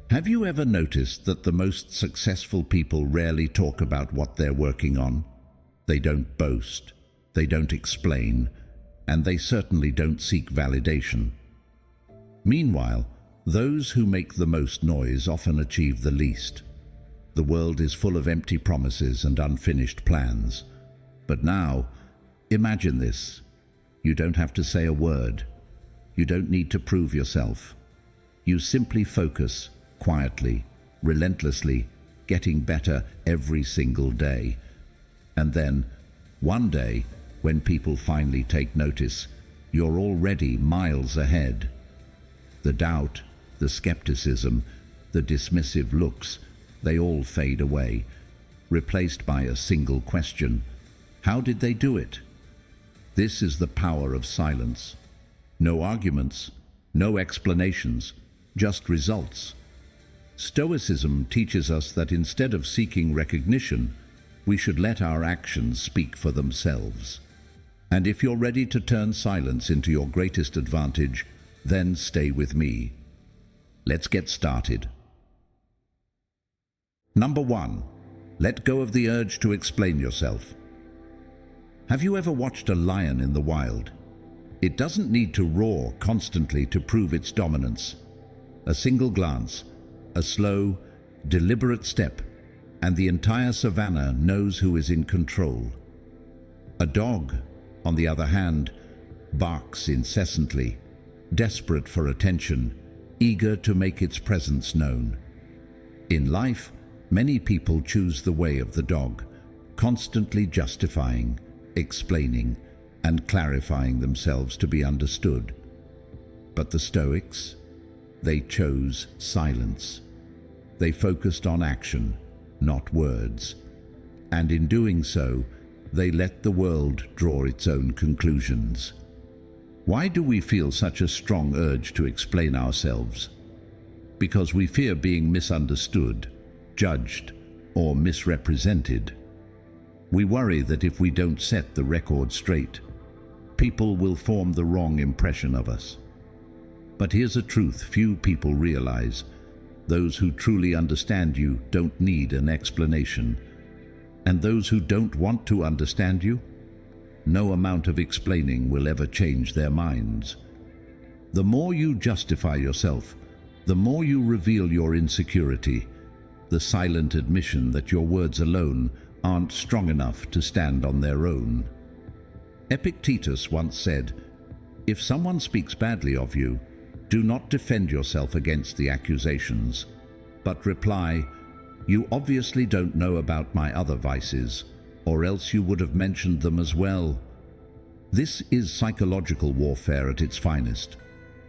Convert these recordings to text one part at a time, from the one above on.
Have you ever noticed that the most successful people rarely talk about what they're working on? They don't boast, they don't explain, and they certainly don't seek validation. Meanwhile, those who make the most noise often achieve the least. The world is full of empty promises and unfinished plans. But now, imagine this. You don't have to say a word. You don't need to prove yourself. You simply focus, quietly, relentlessly, getting better every single day. And then, one day, when people finally take notice, you're already miles ahead. The doubt, the skepticism, the dismissive looks, they all fade away, replaced by a single question. How did they do it? This is the power of silence. No arguments, no explanations, just results. Stoicism teaches us that instead of seeking recognition, we should let our actions speak for themselves. And if you're ready to turn silence into your greatest advantage, then stay with me. Let's get started. Number 1. Let go of the urge to explain yourself. Have you ever watched a lion in the wild? It doesn't need to roar constantly to prove its dominance. A single glance, a slow, deliberate step, and the entire savannah knows who is in control. A dog, on the other hand, barks incessantly, desperate for attention, eager to make its presence known. In life, many people choose the way of the dog, constantly justifying, explaining, and clarifying themselves to be understood. But the Stoics, they chose silence. They focused on action, not words. And in doing so, they let the world draw its own conclusions. Why do we feel such a strong urge to explain ourselves? Because we fear being misunderstood, judged, or misrepresented. We worry that if we don't set the record straight, people will form the wrong impression of us. But here's a truth few people realize. Those who truly understand you don't need an explanation. And those who don't want to understand you, no amount of explaining will ever change their minds. The more you justify yourself, the more you reveal your insecurity, the silent admission that your words alone aren't strong enough to stand on their own. Epictetus once said, "If someone speaks badly of you, do not defend yourself against the accusations, but reply, 'You obviously don't know about my other vices, or else you would have mentioned them as well.'" This is psychological warfare at its finest,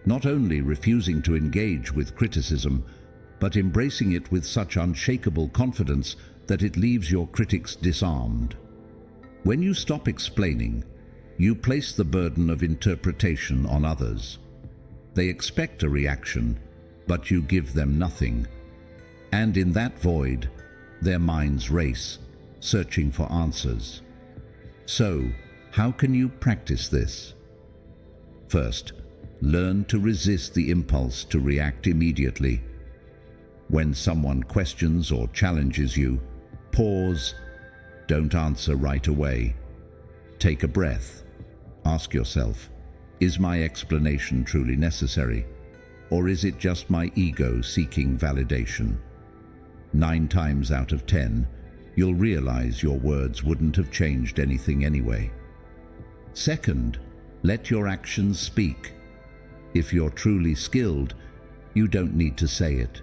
not only refusing to engage with criticism, but embracing it with such unshakable confidence that it leaves your critics disarmed. When you stop explaining, you place the burden of interpretation on others. They expect a reaction, but you give them nothing. And in that void, their minds race, searching for answers. So, how can you practice this? First, learn to resist the impulse to react immediately. When someone questions or challenges you, pause. Don't answer right away. Take a breath. Ask yourself, is my explanation truly necessary? Or is it just my ego seeking validation? 9 times out of 10, you'll realize your words wouldn't have changed anything anyway. Second, let your actions speak. If you're truly skilled, you don't need to say it.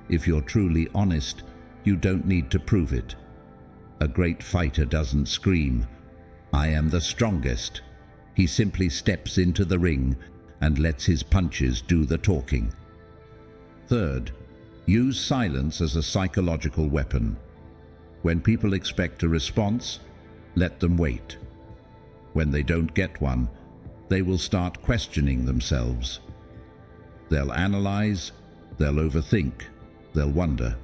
If you're truly honest, you don't need to prove it. A great fighter doesn't scream, "I am the strongest." He simply steps into the ring and lets his punches do the talking. Third, use silence as a psychological weapon. When people expect a response, let them wait. When they don't get one, they will start questioning themselves. They'll analyze, they'll overthink, they'll wonder.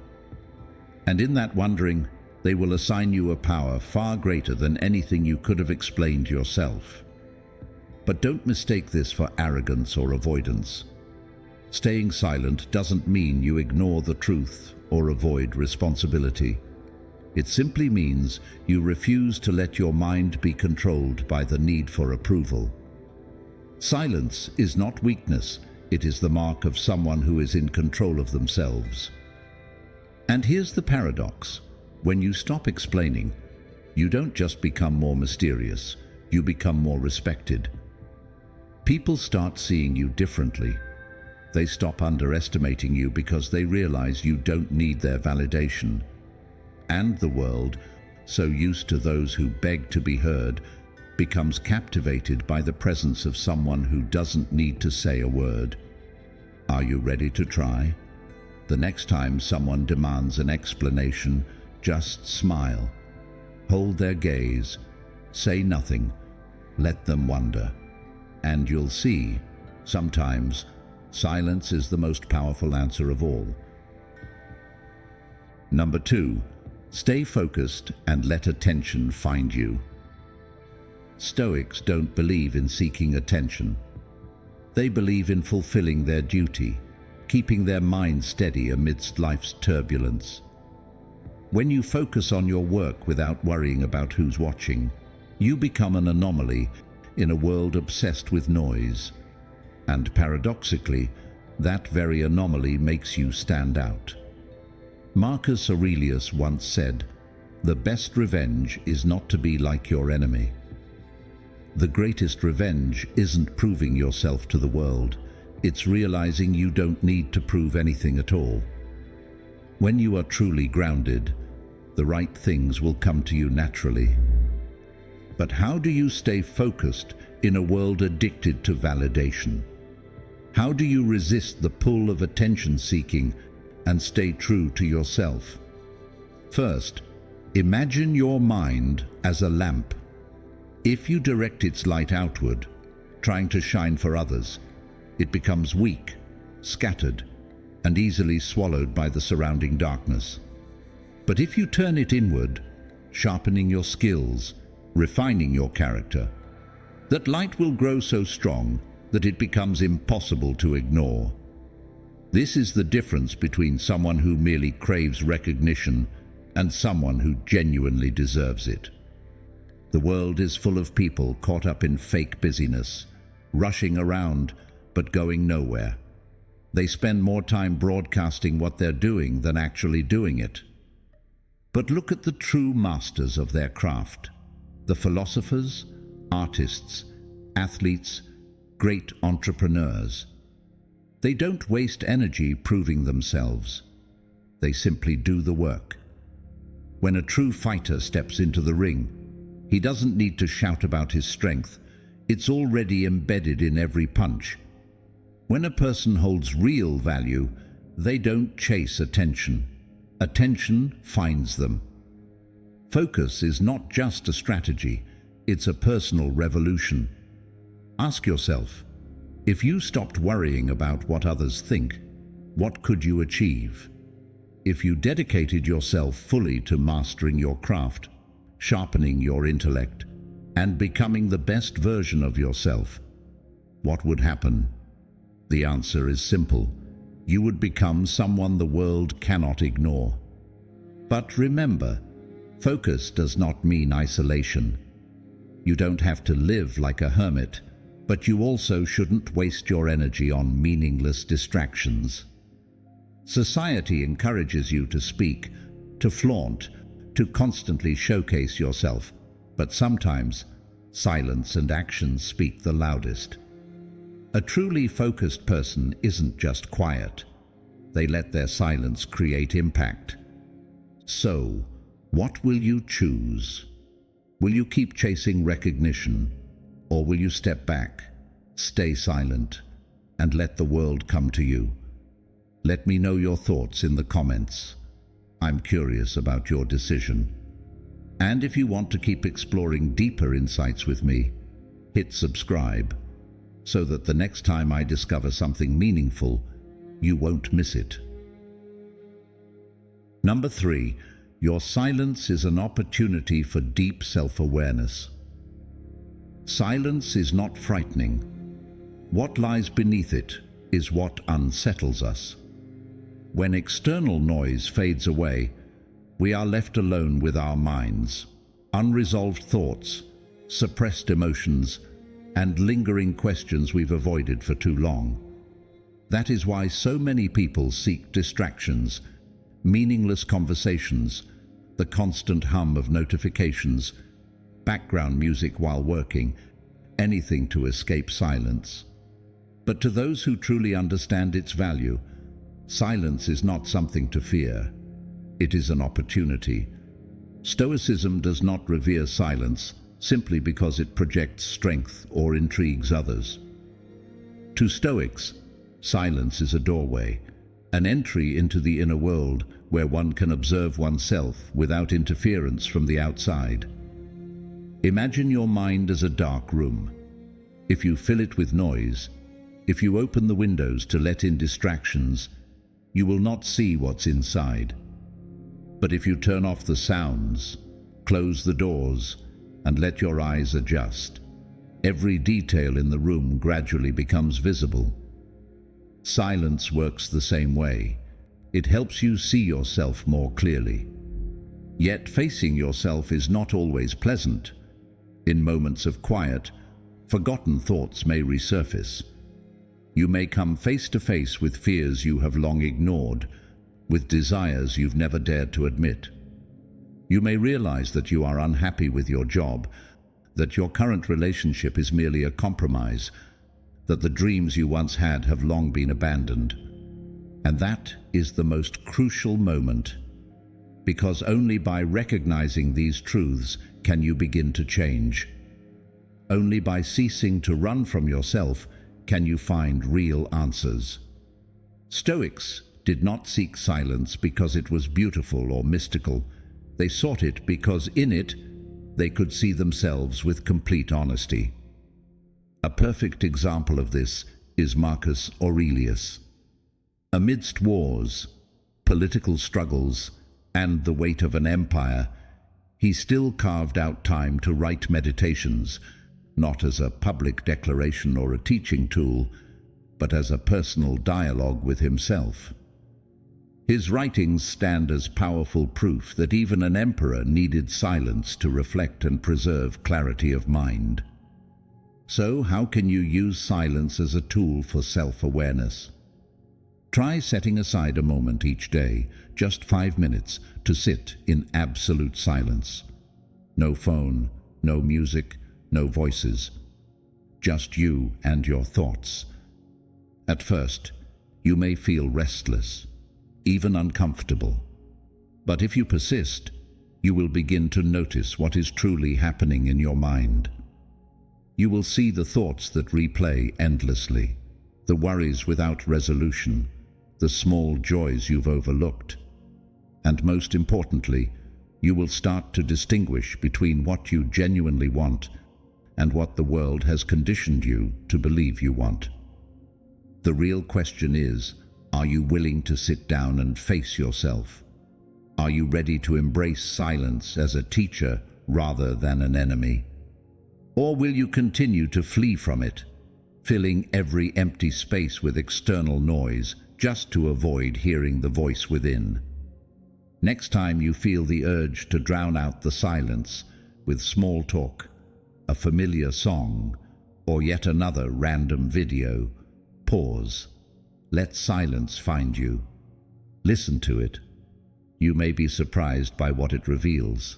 And in that wondering, they will assign you a power far greater than anything you could have explained yourself. But don't mistake this for arrogance or avoidance. Staying silent doesn't mean you ignore the truth or avoid responsibility. It simply means you refuse to let your mind be controlled by the need for approval. Silence is not weakness, it is the mark of someone who is in control of themselves. And here's the paradox. When you stop explaining, you don't just become more mysterious, you become more respected. People start seeing you differently. They stop underestimating you because they realize you don't need their validation. And the world, so used to those who beg to be heard, becomes captivated by the presence of someone who doesn't need to say a word. Are you ready to try? The next time someone demands an explanation, just smile. Hold their gaze, say nothing, let them wonder. And you'll see, sometimes, silence is the most powerful answer of all. Number 2, stay focused and let attention find you. Stoics don't believe in seeking attention. They believe in fulfilling their duty, keeping their mind steady amidst life's turbulence. When you focus on your work without worrying about who's watching, you become an anomaly in a world obsessed with noise. And paradoxically, that very anomaly makes you stand out. Marcus Aurelius once said, "The best revenge is not to be like your enemy." The greatest revenge isn't proving yourself to the world, it's realizing you don't need to prove anything at all. When you are truly grounded, the right things will come to you naturally. But how do you stay focused in a world addicted to validation? How do you resist the pull of attention-seeking and stay true to yourself? First, imagine your mind as a lamp. If you direct its light outward, trying to shine for others, it becomes weak, scattered, and easily swallowed by the surrounding darkness. But if you turn it inward, sharpening your skills, refining your character, that light will grow so strong that it becomes impossible to ignore. This is the difference between someone who merely craves recognition and someone who genuinely deserves it. The world is full of people caught up in fake busyness, rushing around but going nowhere. They spend more time broadcasting what they're doing than actually doing it. But look at the true masters of their craft, the philosophers, artists, athletes, great entrepreneurs. They don't waste energy proving themselves. They simply do the work. When a true fighter steps into the ring, he doesn't need to shout about his strength. It's already embedded in every punch. When a person holds real value, they don't chase attention. Attention finds them. Focus is not just a strategy, it's a personal revolution. Ask yourself, if you stopped worrying about what others think, what could you achieve? If you dedicated yourself fully to mastering your craft, sharpening your intellect, and becoming the best version of yourself, what would happen? The answer is simple. You would become someone the world cannot ignore. But remember, focus does not mean isolation. You don't have to live like a hermit, but you also shouldn't waste your energy on meaningless distractions. Society encourages you to speak, to flaunt, to constantly showcase yourself, but sometimes silence and actions speak the loudest. A truly focused person isn't just quiet. They let their silence create impact. So, what will you choose? Will you keep chasing recognition, or will you step back, stay silent, and let the world come to you? Let me know your thoughts in the comments. I'm curious about your decision. And if you want to keep exploring deeper insights with me, hit subscribe, so that the next time I discover something meaningful, you won't miss it. Number 3, your silence is an opportunity for deep self-awareness. Silence is not frightening. What lies beneath it? is what unsettles us. When external noise fades away, we are left alone with our minds, unresolved thoughts, suppressed emotions, and lingering questions we've avoided for too long. That is why so many people seek distractions, meaningless conversations, the constant hum of notifications, background music while working, anything to escape silence. But to those who truly understand its value, silence is not something to fear. It is an opportunity. Stoicism does not revere silence simply because it projects strength or intrigues others. To Stoics, silence is a doorway, an entry into the inner world where one can observe oneself without interference from the outside. Imagine your mind as a dark room. If you fill it with noise, if you open the windows to let in distractions, you will not see what's inside. But if you turn off the sounds, close the doors, and let your eyes adjust, every detail in the room gradually becomes visible. Silence works the same way. It helps you see yourself more clearly. Yet facing yourself is not always pleasant. In moments of quiet, forgotten thoughts may resurface. You may come face to face with fears you have long ignored, with desires you've never dared to admit. You may realize that you are unhappy with your job, that your current relationship is merely a compromise, that the dreams you once had have long been abandoned. And that is the most crucial moment, because only by recognizing these truths can you begin to change. Only by ceasing to run from yourself can you find real answers. Stoics did not seek silence because it was beautiful or mystical. They sought it because in it they could see themselves with complete honesty. A perfect example of this is Marcus Aurelius. Amidst wars, political struggles, and the weight of an empire, he still carved out time to write meditations, not as a public declaration or a teaching tool, but as a personal dialogue with himself. His writings stand as powerful proof that even an emperor needed silence to reflect and preserve clarity of mind. So, how can you use silence as a tool for self-awareness? Try setting aside a moment each day, just 5 minutes, to sit in absolute silence. No phone, no music, no voices. Just you and your thoughts. At first, you may feel restless, even uncomfortable. But if you persist, you will begin to notice what is truly happening in your mind. You will see the thoughts that replay endlessly, the worries without resolution, the small joys you've overlooked. And most importantly, you will start to distinguish between what you genuinely want and what the world has conditioned you to believe you want. The real question is, are you willing to sit down and face yourself? Are you ready to embrace silence as a teacher rather than an enemy? Or will you continue to flee from it, filling every empty space with external noise just to avoid hearing the voice within? Next time you feel the urge to drown out the silence with small talk, a familiar song, or yet another random video, pause. Let silence find you. Listen to it. You may be surprised by what it reveals.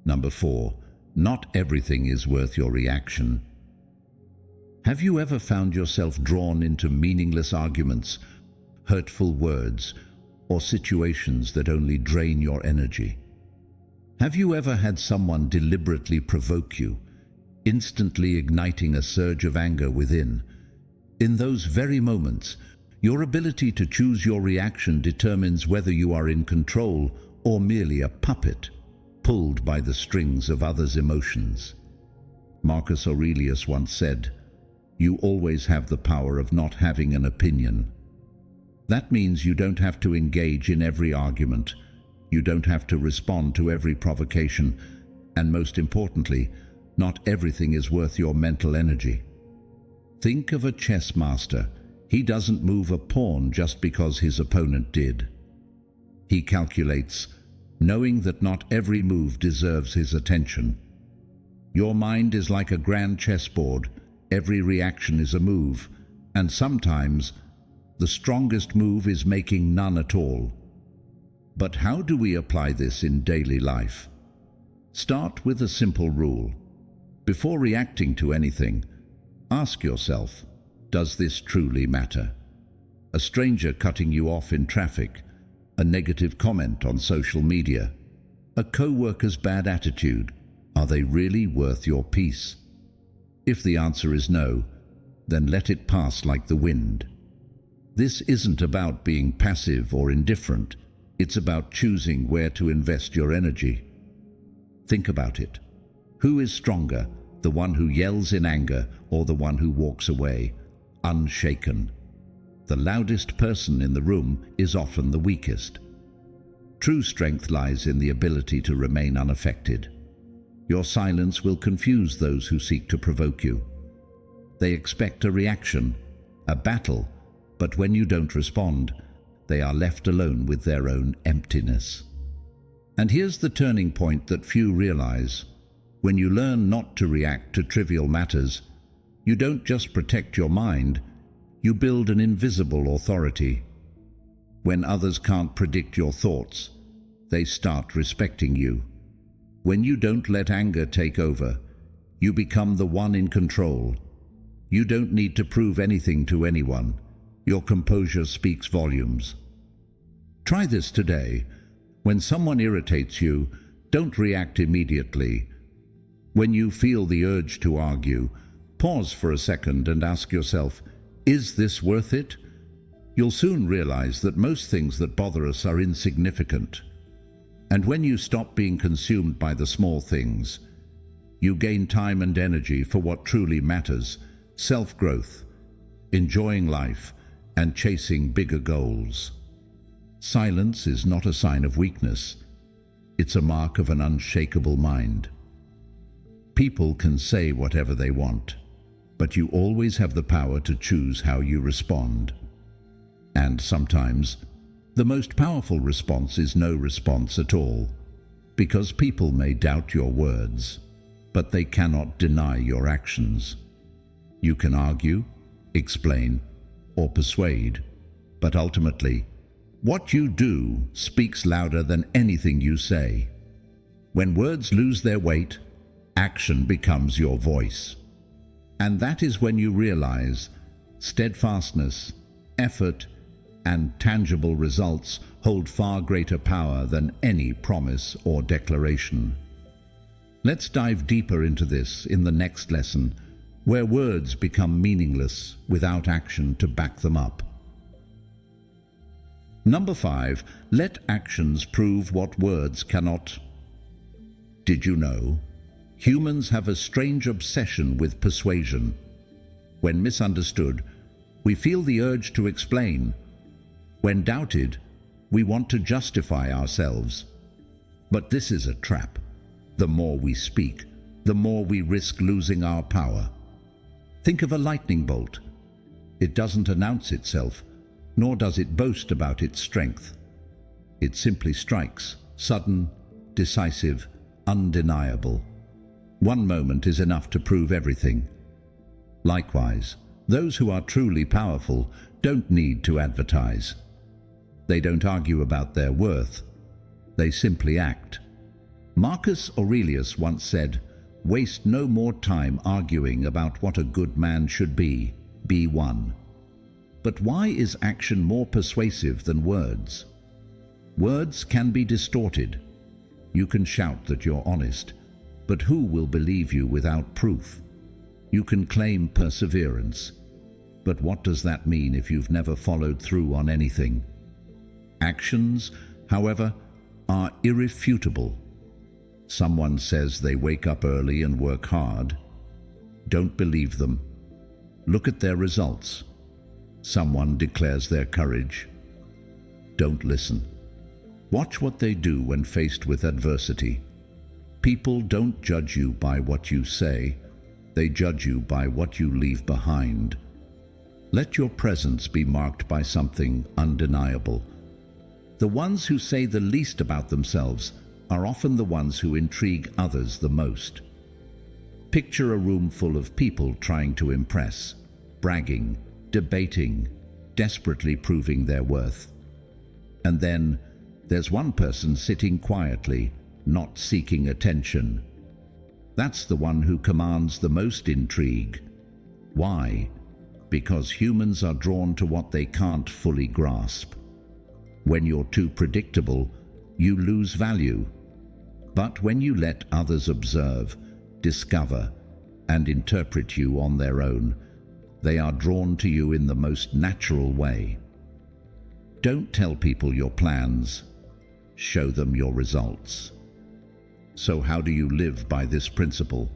Number 4. Not everything is worth your reaction. Have you ever found yourself drawn into meaningless arguments, hurtful words, or situations that only drain your energy? Have you ever had someone deliberately provoke you, instantly igniting a surge of anger within? In those very moments, your ability to choose your reaction determines whether you are in control or merely a puppet, pulled by the strings of others' emotions. Marcus Aurelius once said, "You always have the power of not having an opinion." That means you don't have to engage in every argument, you don't have to respond to every provocation, and most importantly, not everything is worth your mental energy. Think of a chess master. He doesn't move a pawn just because his opponent did. He calculates, knowing that not every move deserves his attention. Your mind is like a grand chessboard. Every reaction is a move, and sometimes the strongest move is making none at all. But how do we apply this in daily life? Start with a simple rule. Before reacting to anything, ask yourself, does this truly matter? A stranger cutting you off in traffic, a negative comment on social media, a co-worker's bad attitude, are they really worth your peace? If the answer is no, then let it pass like the wind. This isn't about being passive or indifferent. It's about choosing where to invest your energy. Think about it. Who is stronger, the one who yells in anger or the one who walks away, unshaken? The loudest person in the room is often the weakest. True strength lies in the ability to remain unaffected. Your silence will confuse those who seek to provoke you. They expect a reaction, a battle, but when you don't respond, they are left alone with their own emptiness. And here's the turning point that few realize. When you learn not to react to trivial matters, you don't just protect your mind, you build an invisible authority. When others can't predict your thoughts, they start respecting you. When you don't let anger take over, you become the one in control. You don't need to prove anything to anyone. Your composure speaks volumes. Try this today. When someone irritates you, don't react immediately. When you feel the urge to argue, pause for a second and ask yourself, is this worth it? You'll soon realize that most things that bother us are insignificant. And when you stop being consumed by the small things, you gain time and energy for what truly matters: self-growth, enjoying life, and chasing bigger goals. Silence is not a sign of weakness. It's a mark of an unshakable mind. People can say whatever they want, but you always have the power to choose how you respond. And sometimes, the most powerful response is no response at all, because people may doubt your words, but they cannot deny your actions. You can argue, explain, or persuade, but ultimately, what you do speaks louder than anything you say. When words lose their weight, action becomes your voice. And that is when you realize steadfastness, effort, and tangible results hold far greater power than any promise or declaration. Let's dive deeper into this in the next lesson, where words become meaningless without action to back them up. Number 5, let actions prove what words cannot. Did you know? Humans have a strange obsession with persuasion. When misunderstood, we feel the urge to explain. When doubted, we want to justify ourselves. But this is a trap. The more we speak, the more we risk losing our power. Think of a lightning bolt. It doesn't announce itself, nor does it boast about its strength. It simply strikes, sudden, decisive, undeniable. One moment is enough to prove everything. Likewise, those who are truly powerful don't need to advertise. They don't argue about their worth. They simply act. Marcus Aurelius once said, "Waste no more time arguing about what a good man should be one." But why is action more persuasive than words? Words can be distorted. You can shout that you're honest, but who will believe you without proof? You can claim perseverance, but what does that mean if you've never followed through on anything? Actions, however, are irrefutable. Someone says they wake up early and work hard. Don't believe them. Look at their results. Someone declares their courage. Don't listen. Watch what they do when faced with adversity. People don't judge you by what you say. They judge you by what you leave behind. Let your presence be marked by something undeniable. The ones who say the least about themselves are often the ones who intrigue others the most. Picture a room full of people trying to impress, bragging, debating, desperately proving their worth. And then there's one person sitting quietly, not seeking attention. That's the one who commands the most intrigue. Why? Because humans are drawn to what they can't fully grasp. When you're too predictable, you lose value. But when you let others observe, discover, and interpret you on their own, they are drawn to you in the most natural way. Don't tell people your plans. Show them your results. So how do you live by this principle?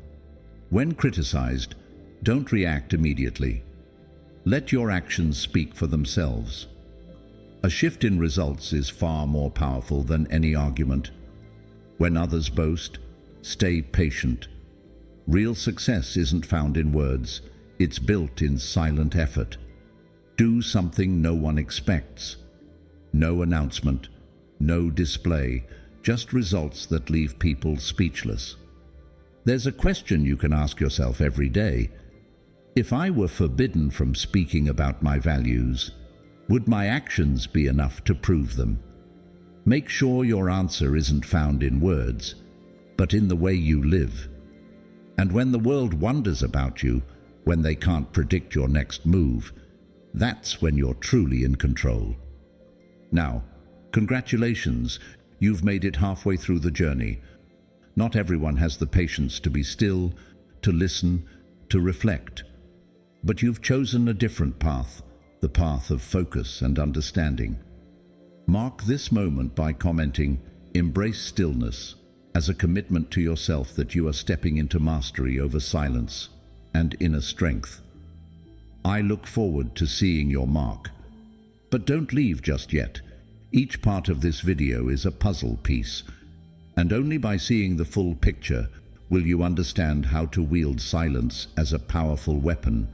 When criticized, don't react immediately. Let your actions speak for themselves. A shift in results is far more powerful than any argument. When others boast, stay patient. Real success isn't found in words, it's built in silent effort. Do something no one expects. No announcement, no display, just results that leave people speechless. There's a question you can ask yourself every day. If I were forbidden from speaking about my values, would my actions be enough to prove them? Make sure your answer isn't found in words, but in the way you live. And when the world wonders about you, when they can't predict your next move, that's when you're truly in control. Now, congratulations, you've made it halfway through the journey. Not everyone has the patience to be still, to listen, to reflect. But you've chosen a different path, the path of focus and understanding. Mark this moment by commenting, "Embrace stillness," as a commitment to yourself that you are stepping into mastery over silence and inner strength. I look forward to seeing your mark. But don't leave just yet. Each part of this video is a puzzle piece, and only by seeing the full picture will you understand how to wield silence as a powerful weapon.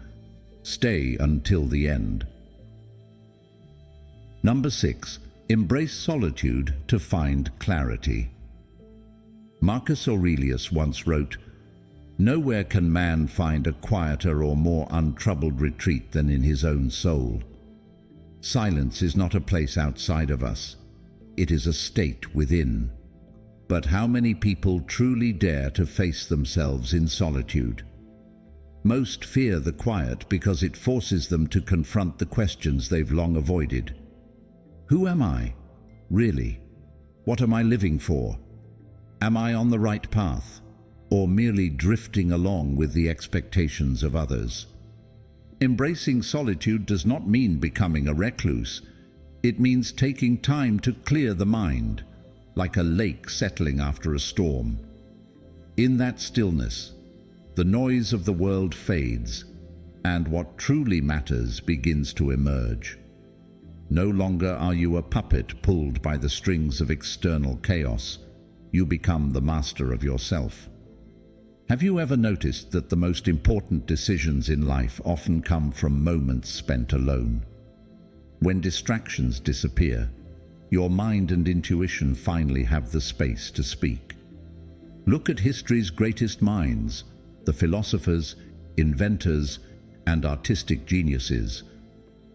Stay until the end. Number 6. Embrace solitude to find clarity. Marcus Aurelius once wrote, "Nowhere can man find a quieter or more untroubled retreat than in his own soul." Silence is not a place outside of us. It is a state within. But how many people truly dare to face themselves in solitude? Most fear the quiet because it forces them to confront the questions they've long avoided. Who am I, really? What am I living for? Am I on the right path, or merely drifting along with the expectations of others? Embracing solitude does not mean becoming a recluse. It means taking time to clear the mind, like a lake settling after a storm. In that stillness, the noise of the world fades, and what truly matters begins to emerge. No longer are you a puppet pulled by the strings of external chaos. You become the master of yourself. Have you ever noticed that the most important decisions in life often come from moments spent alone? When distractions disappear, your mind and intuition finally have the space to speak. Look at history's greatest minds, the philosophers, inventors, and artistic geniuses.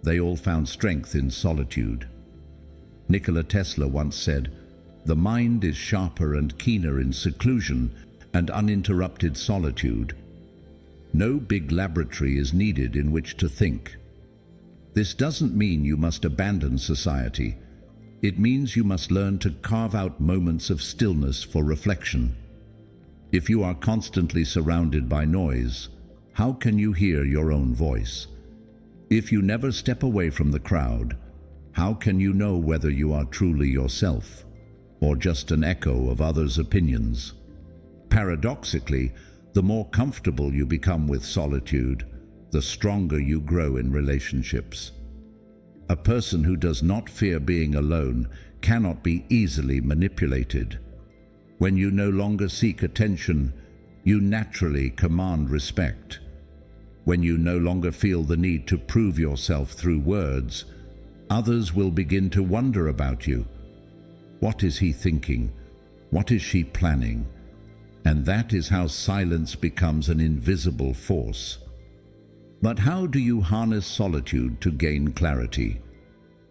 They all found strength in solitude. Nikola Tesla once said, "The mind is sharper and keener in seclusion and uninterrupted solitude." No big laboratory is needed in which to think. This doesn't mean you must abandon society. It means you must learn to carve out moments of stillness for reflection. If you are constantly surrounded by noise, how can you hear your own voice? If you never step away from the crowd, how can you know whether you are truly yourself, or just an echo of others' opinions? Paradoxically, the more comfortable you become with solitude, the stronger you grow in relationships. A person who does not fear being alone cannot be easily manipulated. When you no longer seek attention, you naturally command respect. When you no longer feel the need to prove yourself through words, others will begin to wonder about you. What is he thinking? What is she planning? And that is how silence becomes an invisible force. But how do you harness solitude to gain clarity?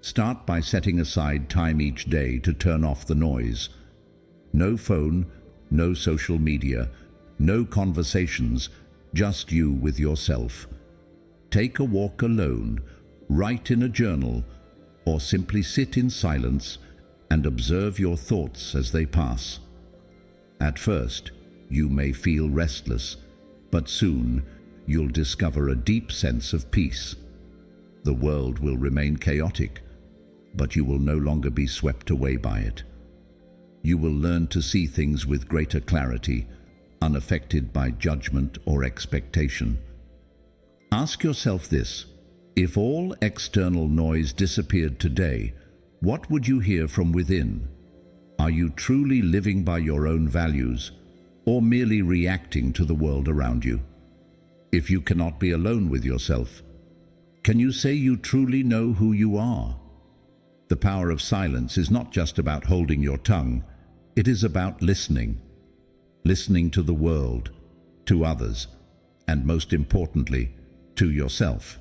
Start by setting aside time each day to turn off the noise. No phone, no social media, no conversations, just you with yourself. Take a walk alone, write in a journal, or simply sit in silence and observe your thoughts as they pass. At first, you may feel restless, but soon you'll discover a deep sense of peace. The world will remain chaotic, but you will no longer be swept away by it. You will learn to see things with greater clarity, unaffected by judgment or expectation. Ask yourself this: if all external noise disappeared today, what would you hear from within? Are you truly living by your own values, or merely reacting to the world around you? If you cannot be alone with yourself, can you say you truly know who you are? The power of silence is not just about holding your tongue, it is about listening. Listening to the world, to others, and most importantly, to yourself.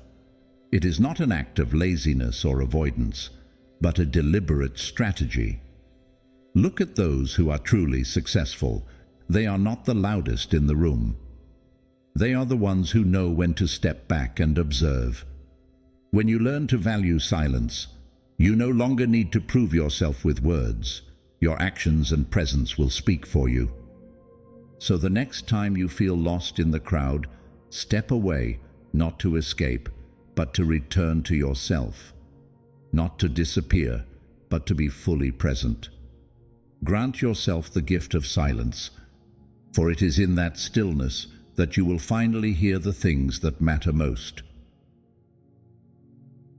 It is not an act of laziness or avoidance, but a deliberate strategy. Look at those who are truly successful. They are not the loudest in the room. They are the ones who know when to step back and observe. When you learn to value silence, you no longer need to prove yourself with words. Your actions and presence will speak for you. So the next time you feel lost in the crowd, step away, not to escape, but to return to yourself. Not to disappear, but to be fully present. Grant yourself the gift of silence, for it is in that stillness that you will finally hear the things that matter most.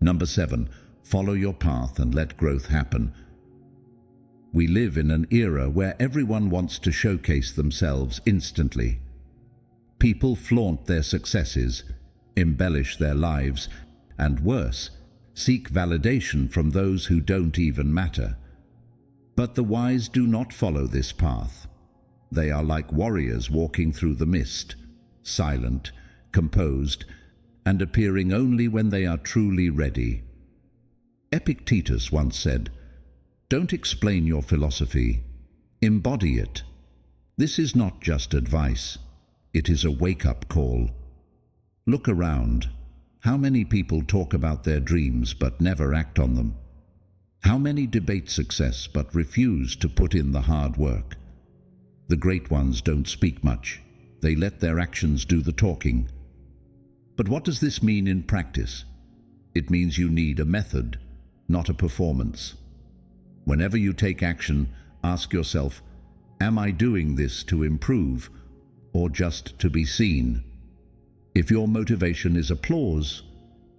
Number 7, follow your path and let growth happen. We live in an era where everyone wants to showcase themselves instantly. People flaunt their successes, embellish their lives, and worse, seek validation from those who don't even matter. But the wise do not follow this path. They are like warriors walking through the mist, silent, composed, and appearing only when they are truly ready. Epictetus once said, "Don't explain your philosophy, embody it." This is not just advice, it is a wake-up call. Look around. How many people talk about their dreams but never act on them? How many debate success but refuse to put in the hard work? The great ones don't speak much. They let their actions do the talking. But what does this mean in practice? It means you need a method, not a performance. Whenever you take action, ask yourself, am I doing this to improve or just to be seen? If your motivation is applause,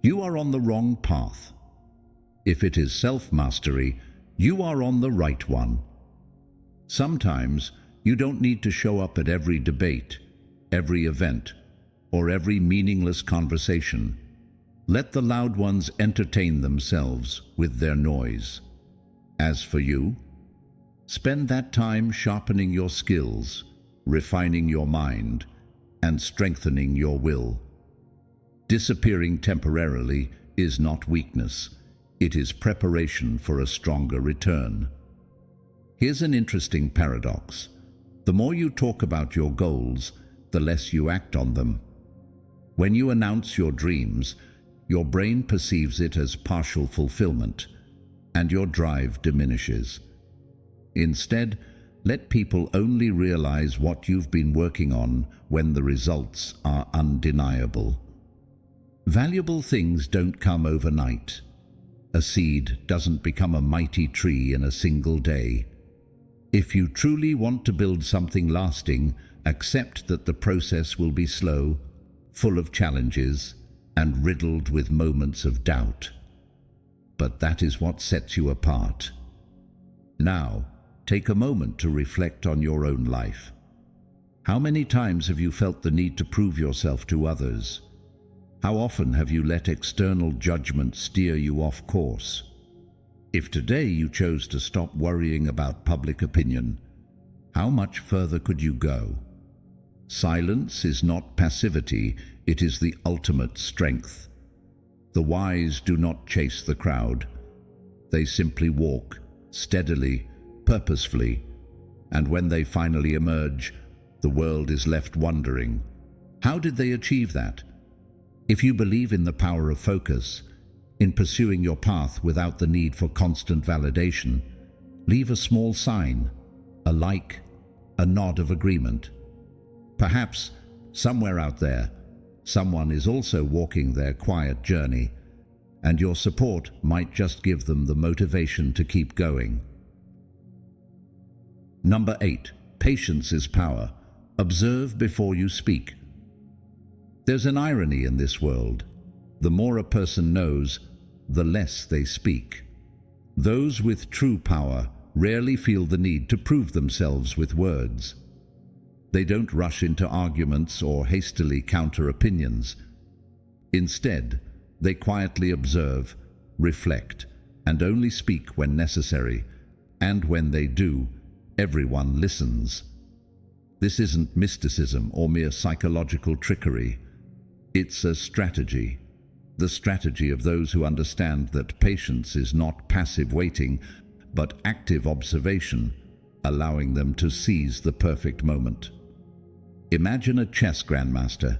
you are on the wrong path. If it is self-mastery, you are on the right one. Sometimes you don't need to show up at every debate, every event, or every meaningless conversation. Let the loud ones entertain themselves with their noise. As for you, spend that time sharpening your skills, refining your mind, and strengthening your will. Disappearing temporarily is not weakness. It is preparation for a stronger return. Here's an interesting paradox. The more you talk about your goals, the less you act on them. When you announce your dreams, your brain perceives it as partial fulfillment, and your drive diminishes. Instead, let people only realize what you've been working on when the results are undeniable. Valuable things don't come overnight. A seed doesn't become a mighty tree in a single day. If you truly want to build something lasting, accept that the process will be slow, full of challenges, and riddled with moments of doubt. But that is what sets you apart. Now, take a moment to reflect on your own life. How many times have you felt the need to prove yourself to others? How often have you let external judgment steer you off course? If today you chose to stop worrying about public opinion, how much further could you go? Silence is not passivity, it is the ultimate strength. The wise do not chase the crowd. They simply walk, steadily, purposefully, and when they finally emerge, the world is left wondering, how did they achieve that? If you believe in the power of focus, in pursuing your path without the need for constant validation, leave a small sign, a like, a nod of agreement. Perhaps, somewhere out there, someone is also walking their quiet journey, and your support might just give them the motivation to keep going. Number 8. Patience is power. Observe before you speak. There's an irony in this world. The more a person knows, the less they speak. Those with true power rarely feel the need to prove themselves with words. They don't rush into arguments or hastily counter opinions. Instead, they quietly observe, reflect, and only speak when necessary, and when they do, everyone listens. This isn't mysticism or mere psychological trickery. It's a strategy. The strategy of those who understand that patience is not passive waiting, but active observation, allowing them to seize the perfect moment. Imagine a chess grandmaster.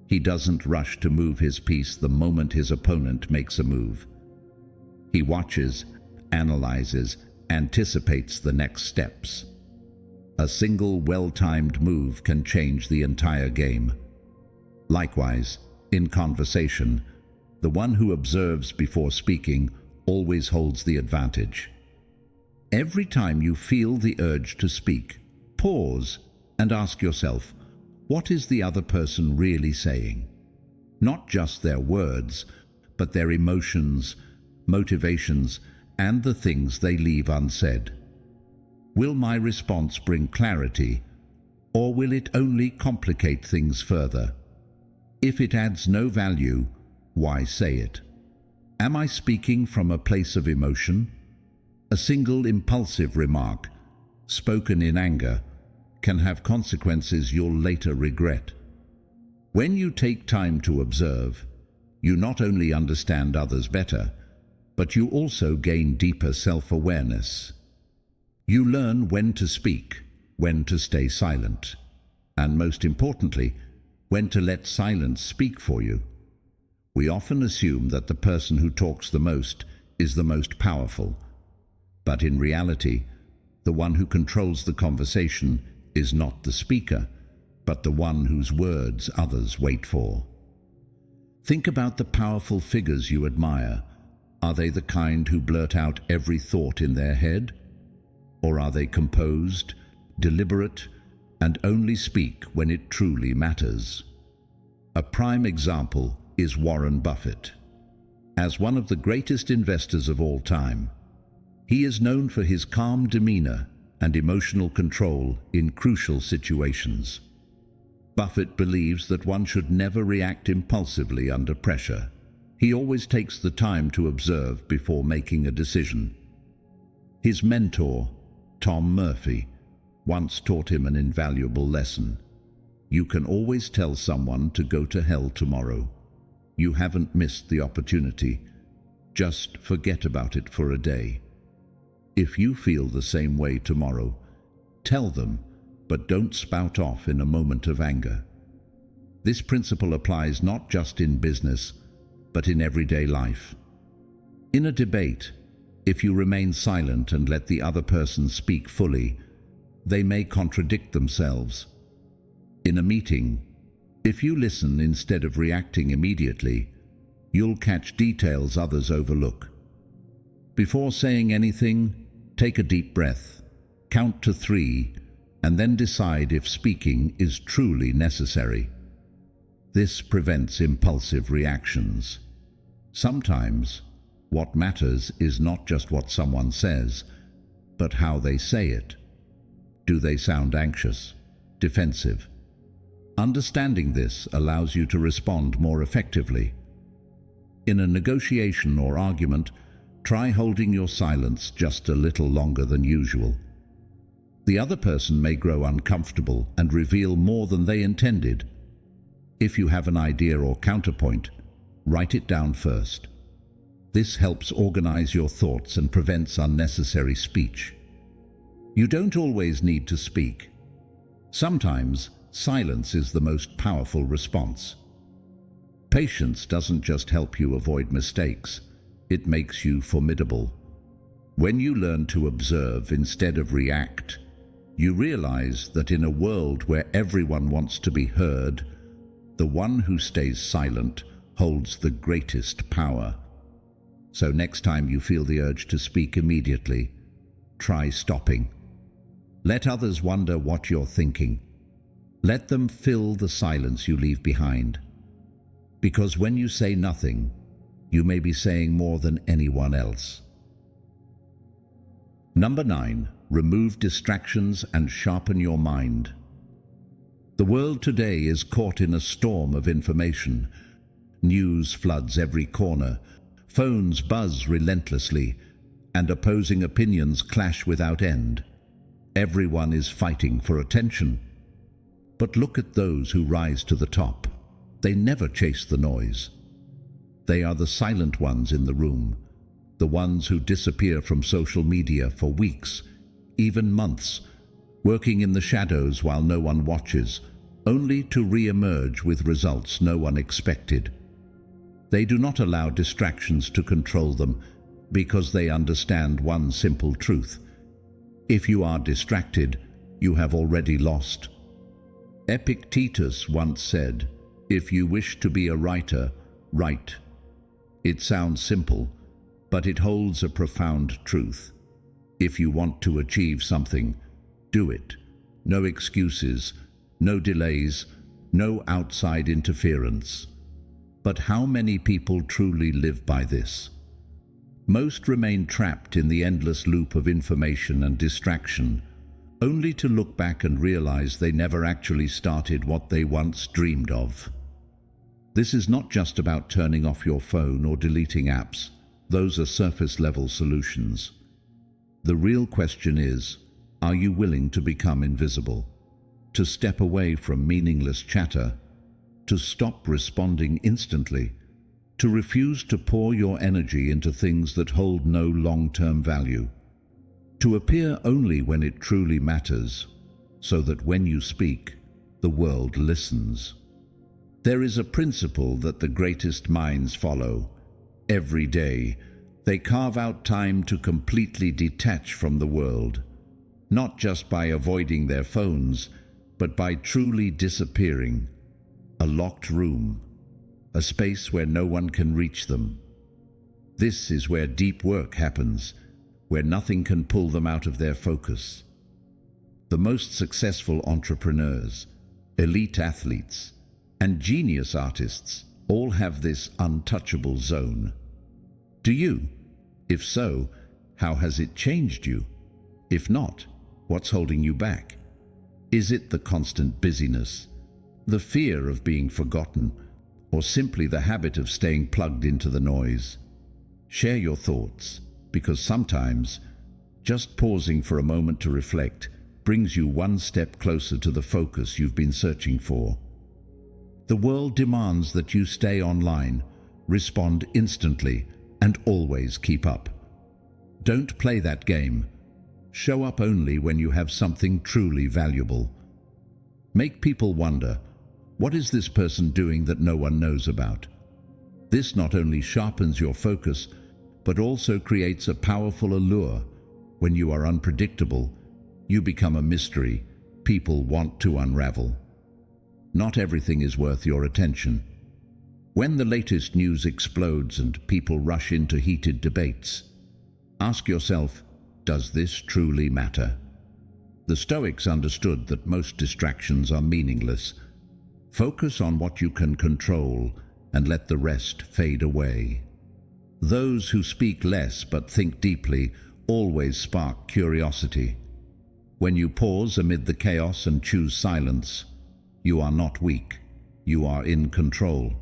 He doesn't rush to move his piece the moment his opponent makes a move. He watches, analyzes, anticipates the next steps. A single well-timed move can change the entire game. Likewise, in conversation, the one who observes before speaking always holds the advantage. Every time you feel the urge to speak, pause and ask yourself, what is the other person really saying? Not just their words, but their emotions, motivations, and the things they leave unsaid. Will my response bring clarity, or will it only complicate things further? If it adds no value, why say it? Am I speaking from a place of emotion? A single impulsive remark, spoken in anger, can have consequences you'll later regret. When you take time to observe, you not only understand others better, but you also gain deeper self-awareness. You learn when to speak, when to stay silent, and most importantly, when to let silence speak for you. We often assume that the person who talks the most is the most powerful, but in reality, the one who controls the conversation is not the speaker, but the one whose words others wait for. Think about the powerful figures you admire. Are they the kind who blurt out every thought in their head? Or are they composed, deliberate, and only speak when it truly matters? A prime example is Warren Buffett. As one of the greatest investors of all time, he is known for his calm demeanor and emotional control in crucial situations. Buffett believes that one should never react impulsively under pressure. He always takes the time to observe before making a decision. His mentor, Tom Murphy, once taught him an invaluable lesson. You can always tell someone to go to hell tomorrow. You haven't missed the opportunity. Just forget about it for a day. If you feel the same way tomorrow, tell them, but don't spout off in a moment of anger. This principle applies not just in business, but in everyday life. In a debate, if you remain silent and let the other person speak fully, they may contradict themselves. In a meeting, if you listen instead of reacting immediately, you'll catch details others overlook. Before saying anything, take a deep breath, count to 3, and then decide if speaking is truly necessary. This prevents impulsive reactions. Sometimes, what matters is not just what someone says, but how they say it. Do they sound anxious? defensive. Understanding this allows you to respond more effectively. In a negotiation or argument, try holding your silence just a little longer than usual. The other person may grow uncomfortable and reveal more than they intended. If you have an idea or counterpoint, write it down first. This helps organize your thoughts and prevents unnecessary speech. You don't always need to speak. Sometimes, silence is the most powerful response. Patience doesn't just help you avoid mistakes, it makes you formidable. When you learn to observe instead of react, you realize that in a world where everyone wants to be heard, the one who stays silent holds the greatest power. So next time you feel the urge to speak immediately, try stopping. Let others wonder what you're thinking. Let them fill the silence you leave behind. Because when you say nothing, you may be saying more than anyone else. Number 9, remove distractions and sharpen your mind. The world today is caught in a storm of information. News floods every corner, phones buzz relentlessly, and opposing opinions clash without end. Everyone is fighting for attention. But look at those who rise to the top. They never chase the noise. They are the silent ones in the room, the ones who disappear from social media for weeks, even months, working in the shadows while no one watches, only to re-emerge with results no one expected. They do not allow distractions to control them because they understand one simple truth. If you are distracted, you have already lost. Epictetus once said, "If you wish to be a writer, write." It sounds simple, but it holds a profound truth. If you want to achieve something, do it. No excuses, no delays, no outside interference. But how many people truly live by this? Most remain trapped in the endless loop of information and distraction, only to look back and realize they never actually started what they once dreamed of. This is not just about turning off your phone or deleting apps. Those are surface-level solutions. The real question is, are you willing to become invisible? To step away from meaningless chatter? To stop responding instantly? To refuse to pour your energy into things that hold no long-term value? To appear only when it truly matters, so that when you speak, the world listens. There is a principle that the greatest minds follow. Every day, they carve out time to completely detach from the world, not just by avoiding their phones, but by truly disappearing. A locked room, a space where no one can reach them. This is where deep work happens, where nothing can pull them out of their focus. The most successful entrepreneurs, elite athletes, and genius artists all have this untouchable zone. Do you? If so, how has it changed you? If not, what's holding you back? Is it the constant busyness, the fear of being forgotten, or simply the habit of staying plugged into the noise? Share your thoughts, because sometimes just pausing for a moment to reflect brings you one step closer to the focus you've been searching for. The world demands that you stay online, respond instantly, and always keep up. Don't play that game. Show up only when you have something truly valuable. Make people wonder, what is this person doing that no one knows about? This not only sharpens your focus, but also creates a powerful allure. When you are unpredictable, you become a mystery people want to unravel. Not everything is worth your attention. When the latest news explodes and people rush into heated debates, ask yourself, does this truly matter? The Stoics understood that most distractions are meaningless. Focus on what you can control and let the rest fade away. Those who speak less but think deeply always spark curiosity. When you pause amid the chaos and choose silence, you are not weak, you are in control.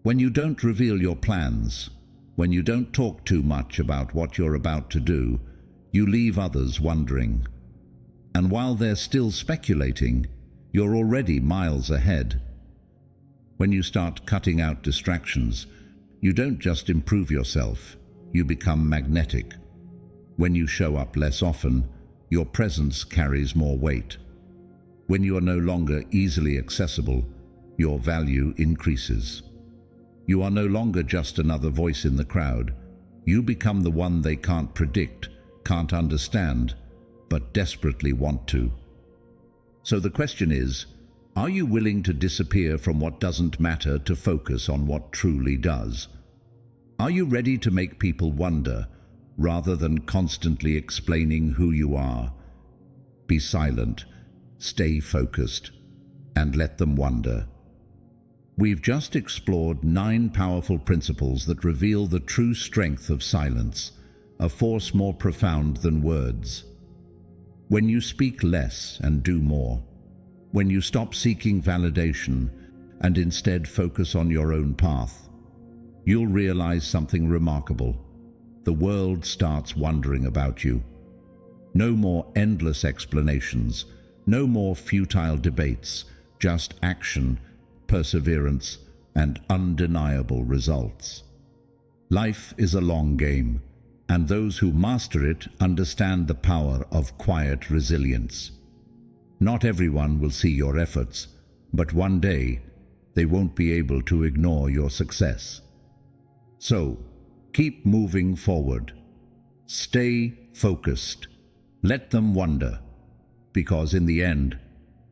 When you don't reveal your plans, when you don't talk too much about what you're about to do, you leave others wondering. And while they're still speculating, you're already miles ahead. When you start cutting out distractions, you don't just improve yourself, you become magnetic. When you show up less often, your presence carries more weight. When you are no longer easily accessible, your value increases. You are no longer just another voice in the crowd. You become the one they can't predict, can't understand, but desperately want to. So the question is, are you willing to disappear from what doesn't matter to focus on what truly does? Are you ready to make people wonder, rather than constantly explaining who you are? Be silent, stay focused, and let them wonder. We've just explored 9 powerful principles that reveal the true strength of silence, a force more profound than words. When you speak less and do more, when you stop seeking validation and instead focus on your own path, you'll realize something remarkable. The world starts wondering about you. No more endless explanations, no more futile debates, just action, perseverance, and undeniable results. Life is a long game, and those who master it understand the power of quiet resilience. Not everyone will see your efforts, but one day they won't be able to ignore your success. So, keep moving forward. Stay focused. Let them wonder, because in the end,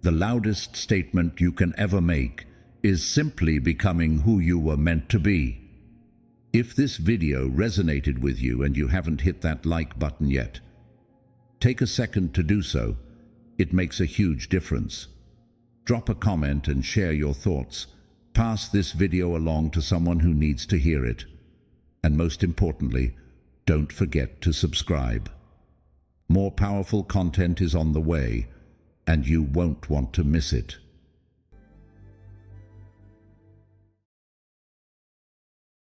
the loudest statement you can ever make is simply becoming who you were meant to be. If this video resonated with you and you haven't hit that like button yet, take a second to do so. It makes a huge difference. Drop a comment and share your thoughts. Pass this video along to someone who needs to hear it. And most importantly, don't forget to subscribe. More powerful content is on the way, and you won't want to miss it.